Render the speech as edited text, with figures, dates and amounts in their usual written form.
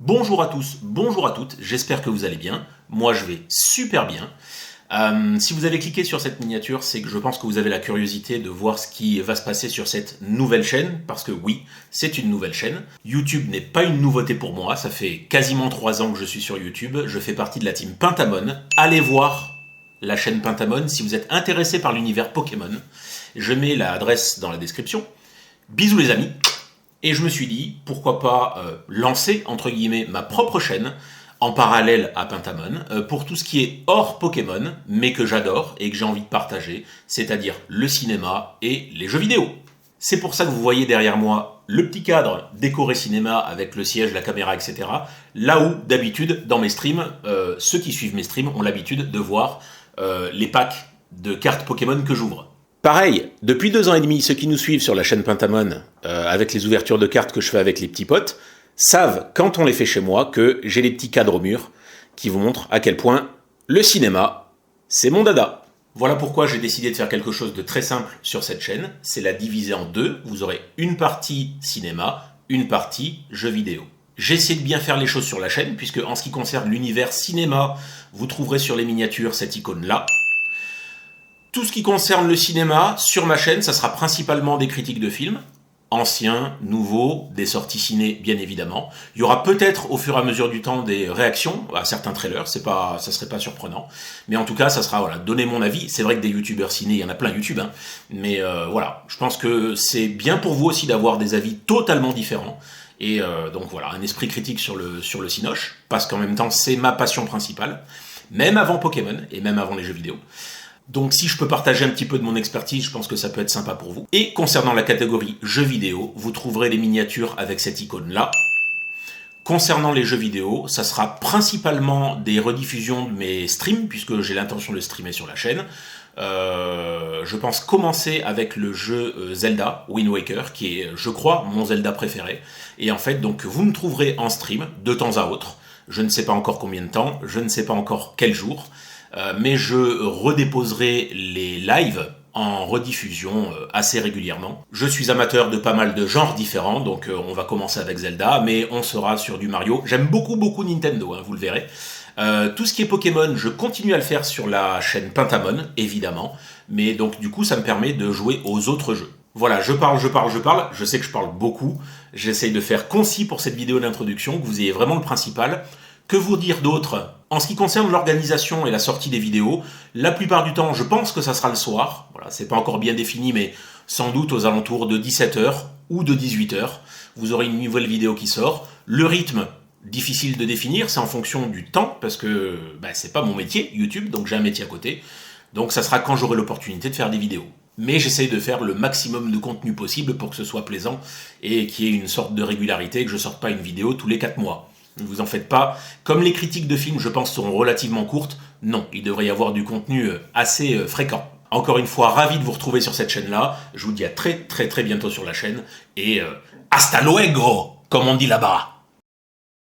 Bonjour à tous, bonjour à toutes, j'espère que vous allez bien. Moi je vais super bien. Si vous avez cliqué sur cette miniature, c'est que je pense que vous avez la curiosité de voir ce qui va se passer sur cette nouvelle chaîne, parce que oui, c'est une nouvelle chaîne. YouTube n'est pas une nouveauté pour moi, ça fait quasiment 3 ans que je suis sur YouTube, je fais partie de la team Pentamon. Allez voir la chaîne Pentamon si vous êtes intéressé par l'univers Pokémon. Je mets l'adresse dans la description. Bisous les amis. Et je me suis dit, pourquoi pas lancer, entre guillemets, ma propre chaîne en parallèle à Pentamon pour tout ce qui est hors Pokémon, mais que j'adore et que j'ai envie de partager, c'est-à-dire le cinéma et les jeux vidéo. C'est pour ça que vous voyez derrière moi le petit cadre décoré cinéma avec le siège, la caméra, etc. Là où, d'habitude, dans mes streams, ceux qui suivent mes streams ont l'habitude de voir les packs de cartes Pokémon que j'ouvre. Pareil, depuis 2 ans et demi, ceux qui nous suivent sur la chaîne Pentamon, avec les ouvertures de cartes que je fais avec les petits potes, savent, quand on les fait chez moi, que j'ai les petits cadres au mur qui vous montrent à quel point le cinéma, c'est mon dada. Voilà pourquoi j'ai décidé de faire quelque chose de très simple sur cette chaîne, c'est la diviser en deux. Vous aurez une partie cinéma, une partie jeux vidéo. J'ai essayé de bien faire les choses sur la chaîne, puisque en ce qui concerne l'univers cinéma, vous trouverez sur les miniatures cette icône-là. Tout ce qui concerne le cinéma, sur ma chaîne, ça sera principalement des critiques de films, anciens, nouveaux, des sorties ciné, bien évidemment. Il y aura peut-être au fur et à mesure du temps des réactions à certains trailers, ça serait pas surprenant. Mais en tout cas, ça sera, donner mon avis. C'est vrai que des youtubeurs ciné, il y en a plein YouTube, hein. Mais voilà, je pense que c'est bien pour vous aussi d'avoir des avis totalement différents. Et donc voilà, un esprit critique sur le cinoche, parce qu'en même temps, c'est ma passion principale, même avant Pokémon et même avant les jeux vidéo. Donc si je peux partager un petit peu de mon expertise, je pense que ça peut être sympa pour vous. Et concernant la catégorie jeux vidéo, vous trouverez les miniatures avec cette icône-là. Concernant les jeux vidéo, ça sera principalement des rediffusions de mes streams, puisque j'ai l'intention de streamer sur la chaîne. Je pense commencer avec le jeu Zelda Wind Waker, qui est, je crois, mon Zelda préféré. Et en fait, donc, vous me trouverez en stream de temps à autre. Je ne sais pas encore combien de temps, je ne sais pas encore quel jour. Mais je redéposerai les lives en rediffusion assez régulièrement. Je suis amateur de pas mal de genres différents, donc on va commencer avec Zelda, mais on sera sur du Mario. J'aime beaucoup Nintendo, hein, vous le verrez. Tout ce qui est Pokémon, je continue à le faire sur la chaîne Pentamon, évidemment, mais donc du coup ça me permet de jouer aux autres jeux. Voilà, je parle, je sais que je parle beaucoup, j'essaye de faire concis pour cette vidéo d'introduction, que vous ayez vraiment le principal. Que vous dire d'autre? En ce qui concerne l'organisation et la sortie des vidéos, la plupart du temps, je pense que ça sera le soir. Voilà, c'est pas encore bien défini, mais sans doute aux alentours de 17h ou de 18h. Vous aurez une nouvelle vidéo qui sort. Le rythme, difficile de définir, c'est en fonction du temps, parce que c'est pas mon métier, YouTube, donc j'ai un métier à côté. Donc ça sera quand j'aurai l'opportunité de faire des vidéos. Mais j'essaye de faire le maximum de contenu possible pour que ce soit plaisant et qu'il y ait une sorte de régularité, que je sorte pas une vidéo tous les 4 mois. Ne vous en faites pas. Comme les critiques de films, je pense, seront relativement courtes, non, il devrait y avoir du contenu assez fréquent. Encore une fois, ravi de vous retrouver sur cette chaîne-là. Je vous dis à très très très bientôt sur la chaîne. Et hasta luego, comme on dit là-bas.